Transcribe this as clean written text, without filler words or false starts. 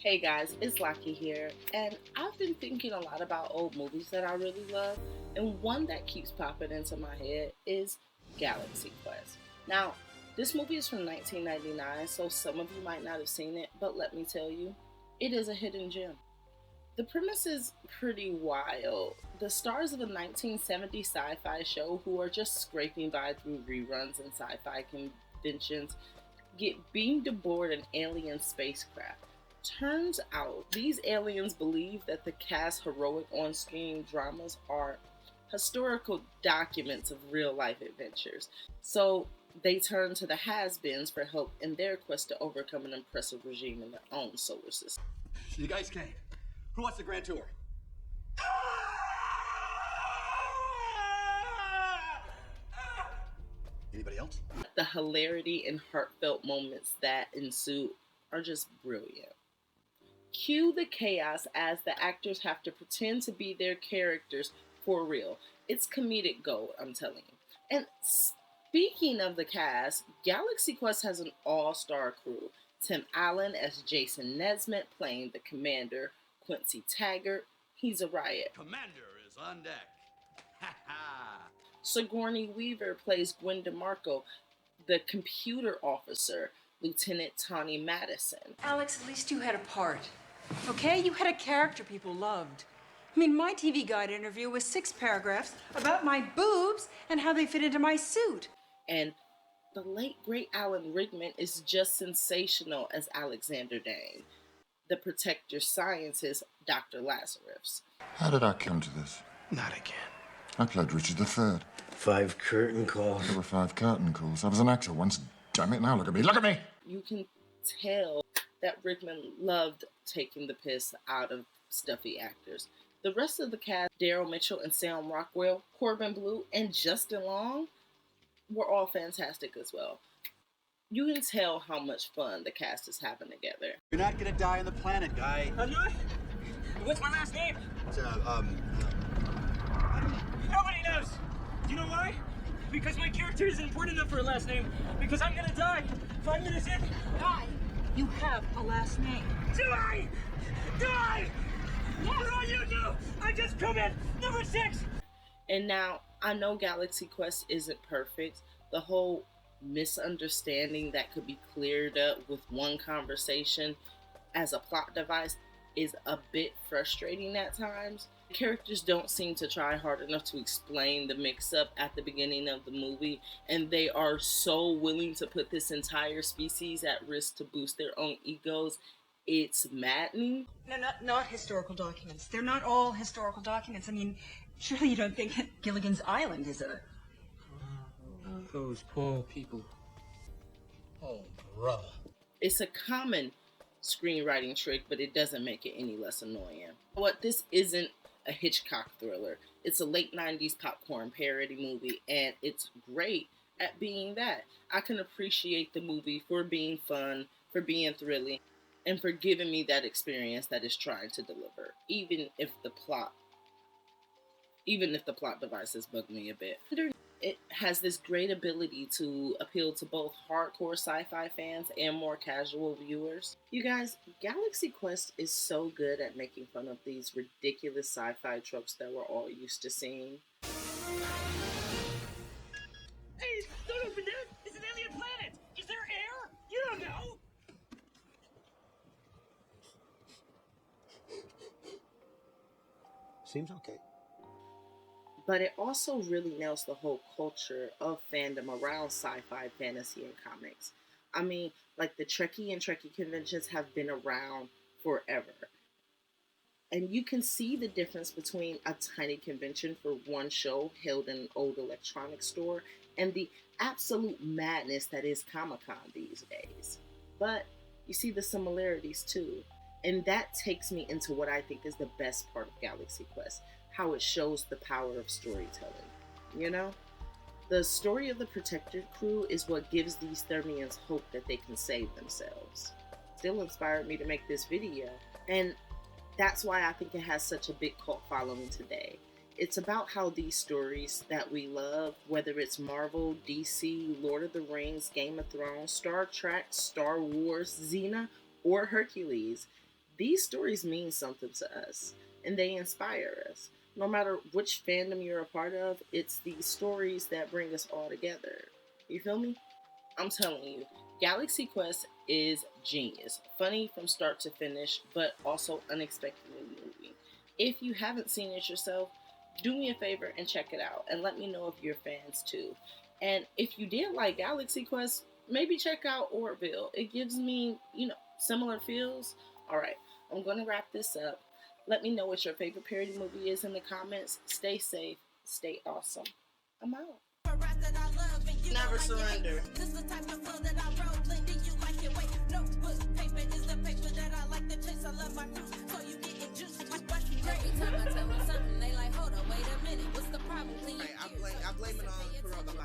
Hey guys, it's Lucky here, and I've been thinking a lot about old movies that I really love, and one that keeps popping into my head is Galaxy Quest. Now, this movie is from 1999, so some of you might not have seen it, but let me tell you, it is a hidden gem. The premise is pretty wild. The stars of a 1970s sci fi show who are just scraping by through reruns and sci fi conventions get beamed aboard an alien spacecraft. Turns out these aliens believe that the cast's heroic on screen dramas are historical documents of real life adventures. So they turn to the has beens for help in their quest to overcome an oppressive regime in their own solar system. You guys came. Who wants the grand tour? Anybody else? The hilarity and heartfelt moments that ensue are just brilliant. Cue the chaos as the actors have to pretend to be their characters for real. It's comedic gold, I'm telling you. And speaking of the cast, Galaxy Quest has an all-star crew. Tim Allen as Jason Nesmith playing the commander, Quincy Taggart, he's a riot. Commander is on deck. Ha ha. Sigourney Weaver plays Gwen DeMarco, the computer officer, Lieutenant Tawny Madison. Alex, at least you had a part. Okay? You had a character people loved. I mean, my TV Guide interview was 6 paragraphs about my boobs and how they fit into my suit. And the late, great Alan Rickman is just sensational as Alexander Dane, the protector scientist, Dr. Lazarus. How did I come to this? Not again. I played Richard III. 5 curtain calls. There were 5 curtain calls. I was an actor once. Damn it, now look at me. Look at me! You can tell that Rickman loved taking the piss out of stuffy actors. The rest of the cast, Daryl Mitchell and Sam Rockwell, Corbin Blue, and Justin Long, were all fantastic as well. You can tell how much fun the cast is having together. You're not gonna die on the planet, guy. I'm not? What's my last name? It's, Nobody knows. Do you know why? Because my character isn't important enough for a last name. Because I'm gonna die 5 minutes in. Die? You have a last name. Do I? Die! What all you do? I just come in. Number 6. And now, I know Galaxy Quest isn't perfect. The whole misunderstanding that could be cleared up with one conversation as a plot device is a bit frustrating at times. The characters don't seem to try hard enough to explain the mix-up at the beginning of the movie, and they are so willing to put this entire species at risk to boost their own egos. It's maddening. No, not historical documents. They're not all historical documents. I mean, surely you don't think Gilligan's Island is a... Those poor people. oh, brother. It's a common screenwriting trick, but it doesn't make it any less annoying. What this isn't a Hitchcock thriller. It's a late 90s popcorn parody movie, and it's great at being that. I can appreciate the movie for being fun, for being thrilling, and for giving me that experience that it's trying to deliver, even if the plot devices bug me a bit. It has this great ability to appeal to both hardcore sci-fi fans and more casual viewers. You guys, Galaxy Quest is so good at making fun of these ridiculous sci-fi tropes that we're all used to seeing. Hey, don't open that! It's an alien planet! Is there air? You don't know! Seems okay. But it also really nails the whole culture of fandom around sci-fi, fantasy, and comics. I mean, like the Trekkie and Trekkie conventions have been around forever. And you can see the difference between a tiny convention for one show held in an old electronics store and the absolute madness that is Comic-Con these days. But you see the similarities too. And that takes me into what I think is the best part of Galaxy Quest. How it shows the power of storytelling. You know? The story of the Protector crew is what gives these Thermians hope that they can save themselves. Still inspired me to make this video. And that's why I think it has such a big cult following today. It's about how these stories that we love, whether it's Marvel, DC, Lord of the Rings, Game of Thrones, Star Trek, Star Wars, Xena, or Hercules, These stories mean something to us, and they inspire us. No matter which fandom you're a part of, it's these stories that bring us all together. You feel me? I'm telling you, Galaxy Quest is genius. Funny from start to finish, but also unexpectedly moving. If you haven't seen it yourself, do me a favor and check it out and let me know if you're fans too. And if you did like Galaxy Quest, maybe check out Orville. It gives me, similar feels. Alright, I'm gonna wrap this up. Let me know what your favorite parody movie is in the comments. Stay safe, stay awesome. I'm out. Never surrender. This the type of flow that I wrote. Blending you like it. Wait, notebooks, paper is the paper that I like to chase. I love my fruits, so you get it juicy. Every time I tell them something, they like, hold on, wait a minute. What's the problem? I blame it on Corona.